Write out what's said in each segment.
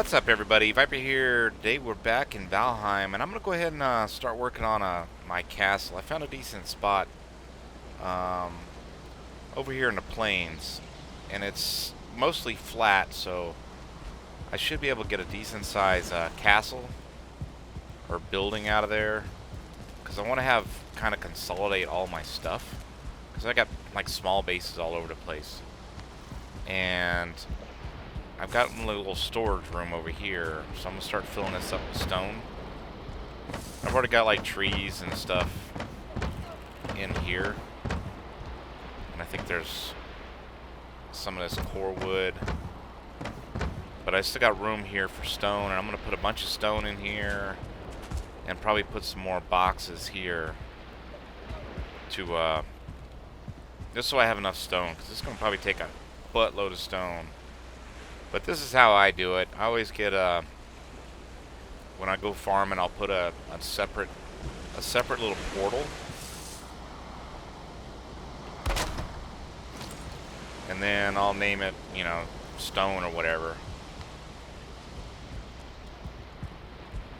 What's up, everybody? Viper here. Today we're back in Valheim, and I'm gonna go ahead and start working on my castle. I found a decent spot um, over here in the plains, and it's mostly flat, so I should be able to get a decent size castle or building out of there. Because I want to have kind of consolidate all my stuff, because I got like small bases all over the place, and I've got a little storage room over here, so I'm going to start filling this up with stone. I've already got like trees and stuff in here. And I think there's some of this core wood. But I still got room here for stone, and I'm going to put a bunch of stone in here. And probably put some more boxes here to, just so I have enough stone, because this is going to probably take a buttload of stone. But this is how I do it. I always get when I go farming, I'll put a separate little portal, and then I'll name it, you know, stone or whatever.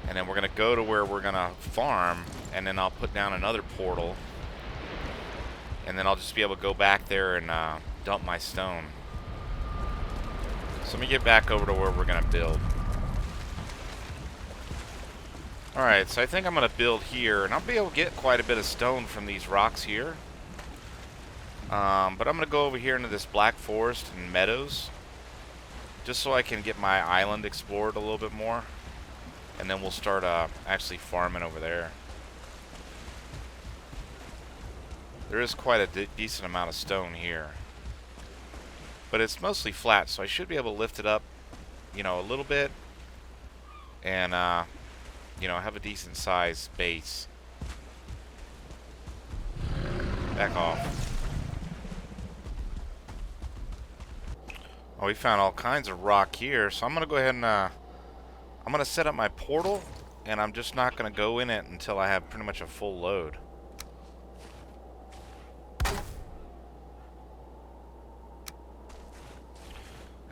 And then we're gonna go to where we're gonna farm, and then I'll put down another portal, and then I'll just be able to go back there and dump my stone. So let me get back over to where we're going to build. Alright, so I think I'm going to build here, and I'll be able to get quite a bit of stone from these rocks here. But I'm going to go over here into this black forest and meadows, just so I can get my island explored a little bit more. And then we'll start actually farming over there. There is quite a decent amount of stone here. But it's mostly flat, so I should be able to lift it up, you know, a little bit, and, you know, have a decent sized base. Back off. Oh, we found all kinds of rock here, so I'm going to go ahead and, I'm going to set up my portal, and I'm just not going to go in it until I have pretty much a full load.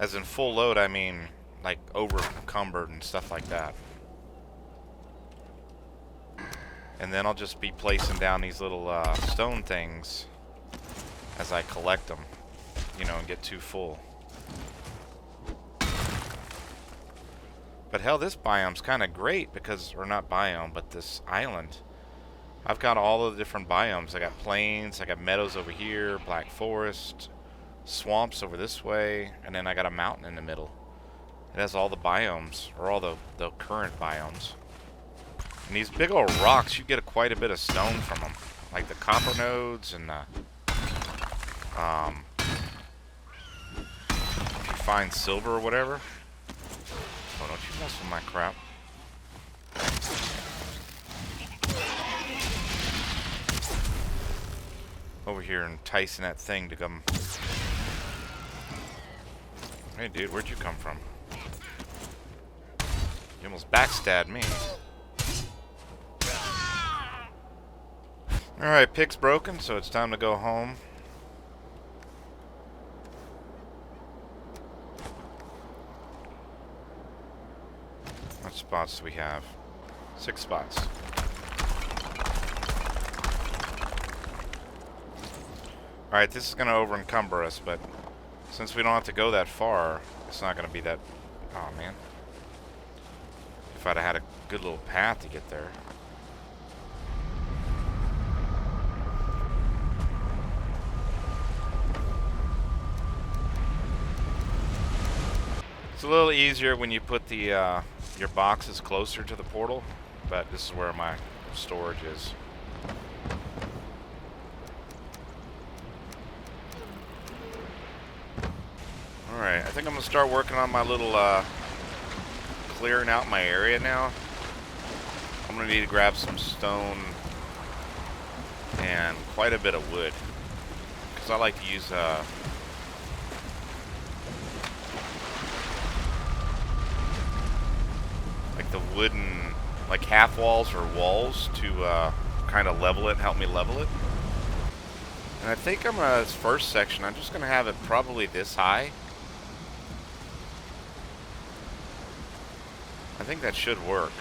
As in full load, I mean like over encumbered and stuff like that. And then I'll just be placing down these little stone things as I collect them, you know, and get too full. But hell, this biome's kind of great because, or not biome, but this island. I've got all of the different biomes. I got plains, I got meadows over here, black forest, swamps over this way, and then I got a mountain in the middle. It has all the biomes, or all the current biomes. And these big old rocks, you get quite a bit of stone from them, like the copper nodes and the, if you find silver or whatever. Oh, don't you mess with my crap. Over here enticing that thing to come. Hey dude, where'd you come from? You almost backstabbed me. Alright, pig's broken, so it's time to go home. What spots do we have? 6 spots. Alright, this is going to over-encumber us, but since we don't have to go that far, it's not going to be that... Oh, man. If I'd have had a good little path to get there. It's a little easier when you put the your boxes closer to the portal, but this is where my storage is. Alright, I think I'm going to start working on my little, clearing out my area now. I'm going to need to grab some stone and quite a bit of wood, because I like to use, like the wooden, like half walls or walls to, kind of level it, help me level it. And I think I'm going to, this first section, I'm just going to have it probably this high. I think that should work.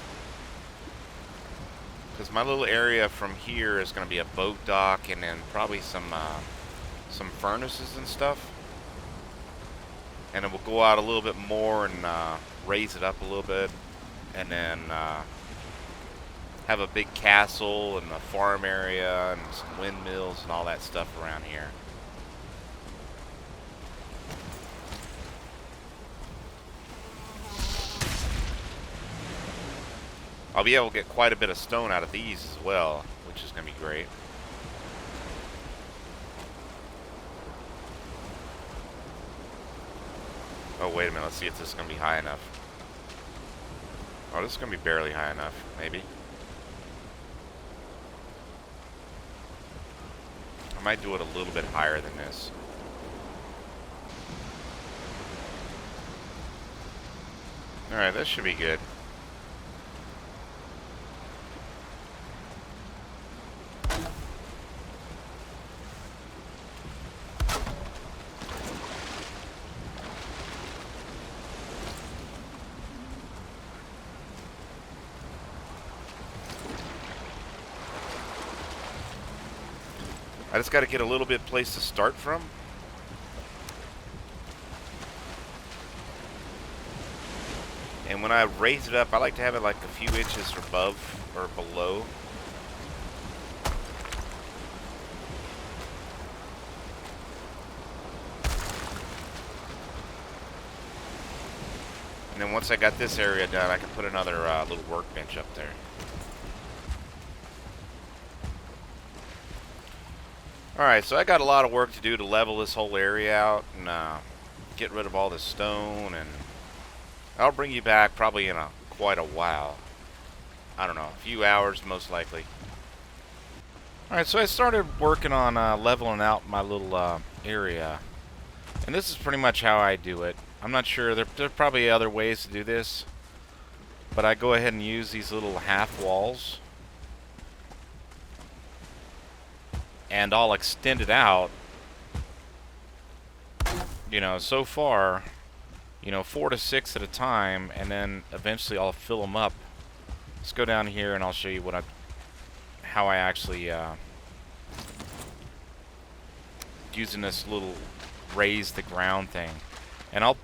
Because my little area from here is going to be a boat dock and then probably some furnaces and stuff. And it will go out a little bit more and raise it up a little bit. And then have a big castle and a farm area and some windmills and all that stuff around here. I'll be able to get quite a bit of stone out of these as well, which is going to be great. Oh, wait a minute. Let's see if this is going to be high enough. Oh, this is going to be barely high enough, maybe. I might do it a little bit higher than this. Alright, that should be good. I just got to get a little bit place to start from. And when I raise it up, I like to have it like a few inches above or below. And then once I got this area done, I can put another little workbench up there. Alright, so I got a lot of work to do to level this whole area out and get rid of all this stone, and I'll bring you back probably in quite a while. I don't know, a few hours most likely. Alright, so I started working on leveling out my little area. And this is pretty much how I do it. I'm not sure, there's probably other ways to do this. But I go ahead and use these little half walls. And I'll extend it out, you know, so far, you know, 4 to 6 at a time, and then eventually I'll fill them up. Let's go down here and I'll show you how I actually using this little raise the ground thing, and I'll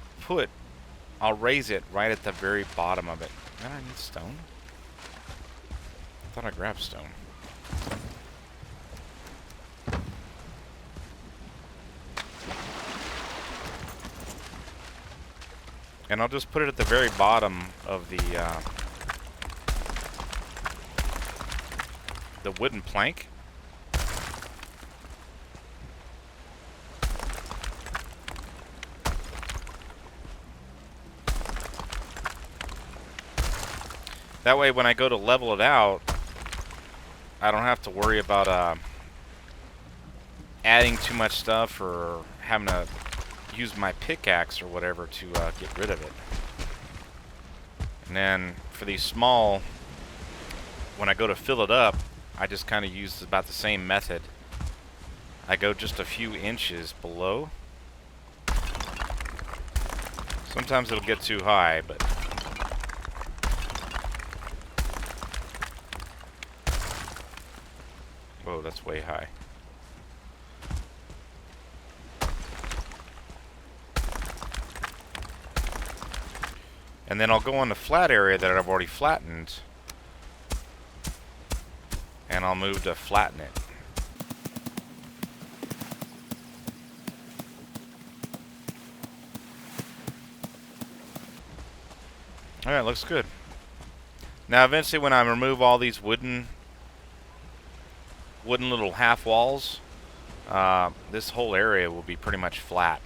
raise it right at the very bottom of it. Man, I need stone. I thought I grabbed stone. And I'll just put it at the very bottom of the wooden plank. That way when I go to level it out, I don't have to worry about adding too much stuff or having to use my pickaxe or whatever to get rid of it. And then for these small, when I go to fill it up, I just kind of use about the same method. I go just a few inches below. Sometimes it'll get too high, but whoa, that's way high. And then I'll go on the flat area that I've already flattened, and I'll move to flatten it. Alright, looks good. Now eventually when I remove all these wooden little half walls, this whole area will be pretty much flat.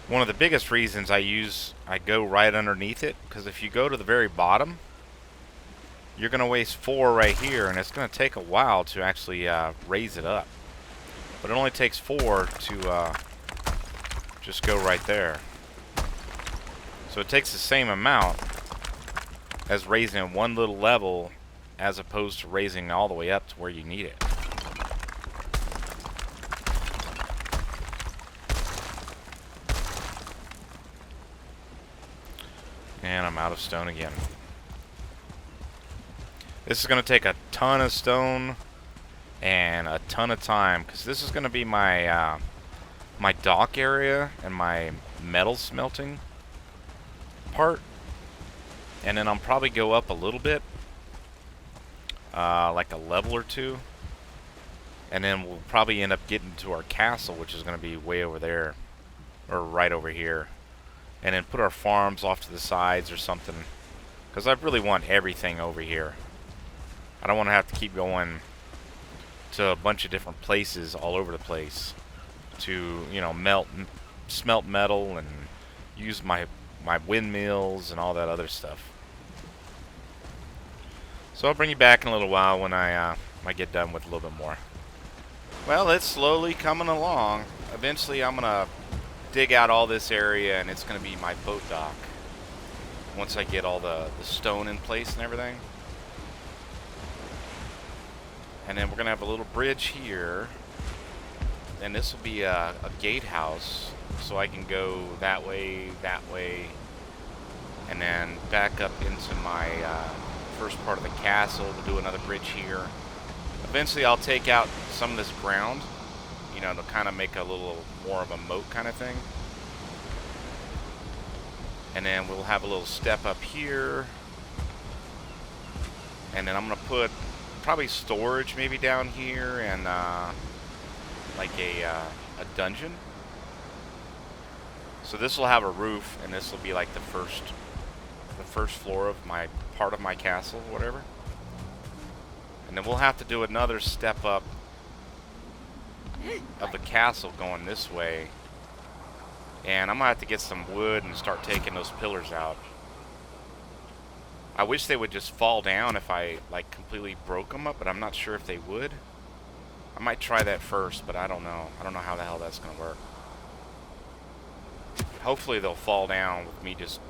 One of the biggest reasons I go right underneath it, because if you go to the very bottom, you're going to waste 4 right here, and it's going to take a while to actually raise it up. But it only takes 4 to just go right there. So it takes the same amount as raising one little level as opposed to raising all the way up to where you need it. And I'm out of stone again. This is going to take a ton of stone and a ton of time, because this is going to be my my dock area and my metal smelting part. And then I'll probably go up a little bit, like a level or two. And then we'll probably end up getting to our castle, which is going to be way over there, or right over here. And then put our farms off to the sides or something, because I really want everything over here. I don't want to have to keep going to a bunch of different places all over the place to, you know, smelt metal and use my windmills and all that other stuff. So I'll bring you back in a little while when I get done with a little bit more. Well, it's slowly coming along. Eventually I'm gonna dig out all this area and it's gonna be my boat dock once I get all the stone in place and everything. And then we're gonna have a little bridge here, and this will be a gatehouse, so I can go that way, and then back up into my first part of the castle to do another bridge here. Eventually I'll take out some of this ground, you know, to kind of make a little more of a moat kind of thing. And then we'll have a little step up here, and then I'm gonna put probably storage maybe down here, and like a dungeon. So this will have a roof, and this will be like the first floor of my part of my castle, whatever. And then we'll have to do another step up of the castle going this way. And I'm gonna have to get some wood and start taking those pillars out. I wish they would just fall down if I like completely broke them up, but I'm not sure if they would. I might try that first, but I don't know. I don't know how the hell that's gonna work. Hopefully they'll fall down with me just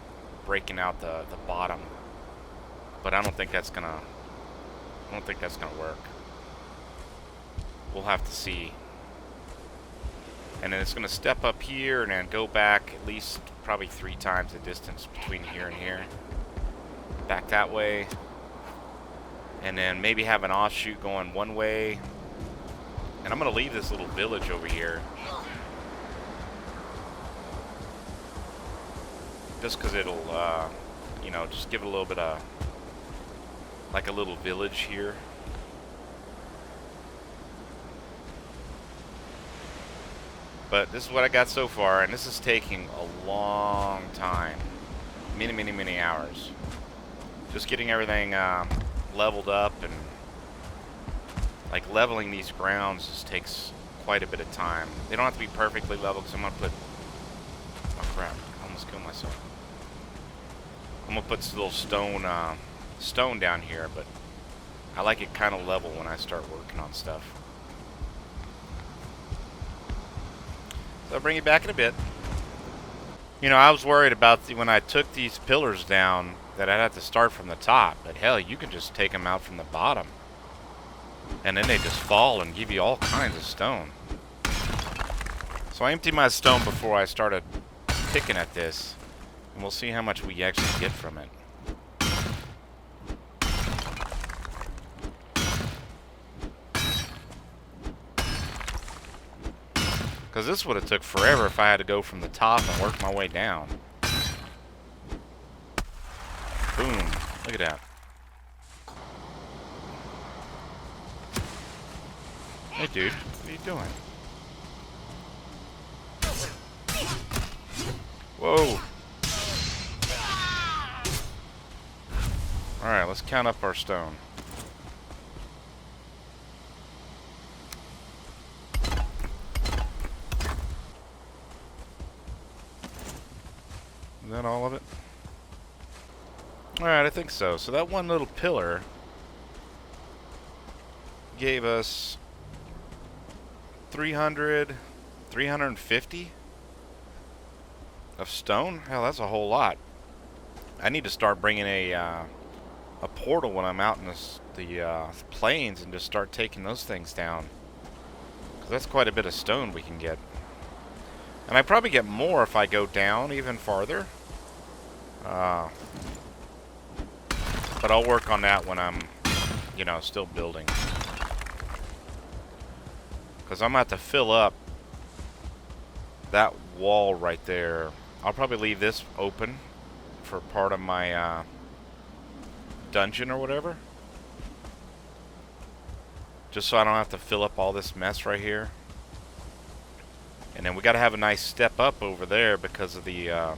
breaking out the bottom. But I don't think that's gonna work. We'll have to see. And then it's gonna step up here and then go back at least probably 3 times the distance between here and here. Back that way, and then maybe have an offshoot going one way. And I'm gonna leave this little village over here just because it'll you know, just give it a little bit of like a little village here. But this is what I got so far, and this is taking a long time, many hours. Just getting everything leveled up, and like leveling these grounds just takes quite a bit of time. They don't have to be perfectly leveled, because I'm gonna put, oh crap, I almost killed myself. I'm gonna put some little stone down here, but I like it kind of level when I start working on stuff. So I'll bring you back in a bit. You know, I was worried about when I took these pillars down that I'd have to start from the top, but hell, you can just take them out from the bottom, and then they just fall and give you all kinds of stone. So I emptied my stone before I started picking at this, and we'll see how much we actually get from it. Because this would have took forever if I had to go from the top and work my way down. Boom. Look at that. Hey dude, what are you doing? Whoa. Alright, let's count up our stone. Is that all of it? Alright, I think so. So that one little pillar gave us 350 of stone. Hell, that's a whole lot. I need to start bringing a portal when I'm out in the plains and just start taking those things down. 'Cause that's quite a bit of stone we can get. And I probably get more if I go down even farther. But I'll work on that when I'm, you know, still building. Because I'm going to have to fill up that wall right there. I'll probably leave this open for part of my dungeon or whatever. Just so I don't have to fill up all this mess right here. And then we got to have a nice step up over there because of the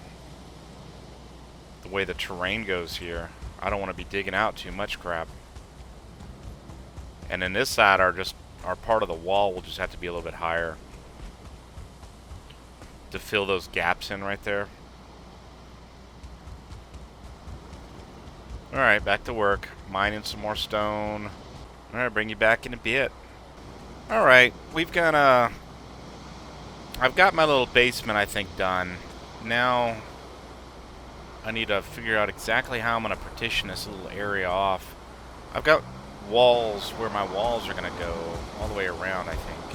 way the terrain goes here. I don't want to be digging out too much crap. And then this side, our part of the wall will just have to be a little bit higher to fill those gaps in right there. Alright, back to work. Mining some more stone. Alright, bring you back in a bit. Alright, we've got I've got my little basement, I think, done. Now, I need to figure out exactly how I'm going to partition this little area off. I've got walls where my walls are going to go all the way around, I think.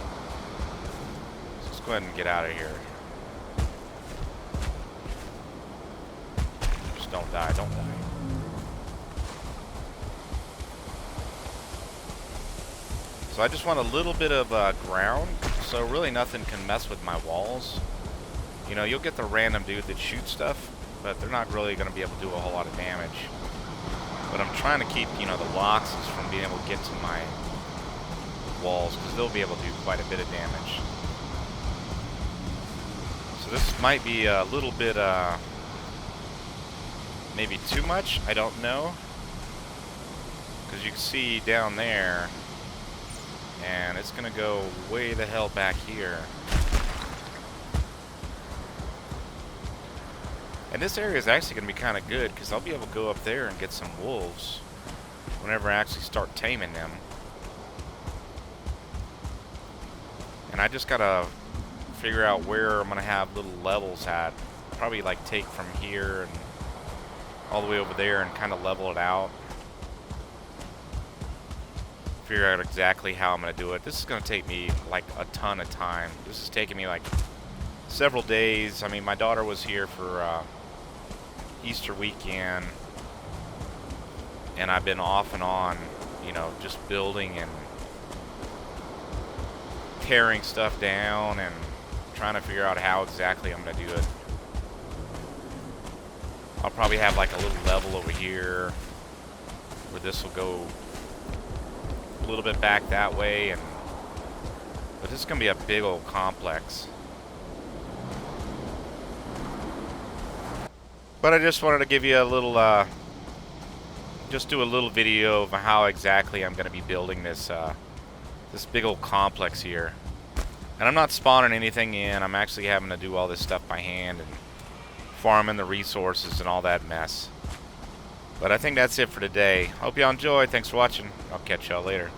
So let's go ahead and get out of here. Just don't die, don't die. So I just want a little bit of ground, so really nothing can mess with my walls. You know, you'll get the random dude that shoots stuff, but they're not really going to be able to do a whole lot of damage. But I'm trying to keep, you know, the loxes from being able to get to my walls, because they'll be able to do quite a bit of damage. So this might be a little bit, maybe too much, I don't know. Because you can see down there, and it's going to go way the hell back here. And this area is actually going to be kind of good, because I'll be able to go up there and get some wolves whenever I actually start taming them. And I just got to figure out where I'm going to have little levels at. Probably like take from here and all the way over there and kind of level it out. Figure out exactly how I'm going to do it. This is going to take me like a ton of time. This is taking me like several days. I mean, my daughter was here for Easter weekend, and I've been off and on, you know, just building and tearing stuff down and trying to figure out how exactly I'm going to do it. I'll probably have like a little level over here where this will go a little bit back that way, but this is going to be a big old complex. But I just wanted to give you a little, just do a little video of how exactly I'm going to be building this, this big old complex here. And I'm not spawning anything in. I'm actually having to do all this stuff by hand and farming the resources and all that mess. But I think that's it for today. Hope y'all enjoyed. Thanks for watching. I'll catch y'all later.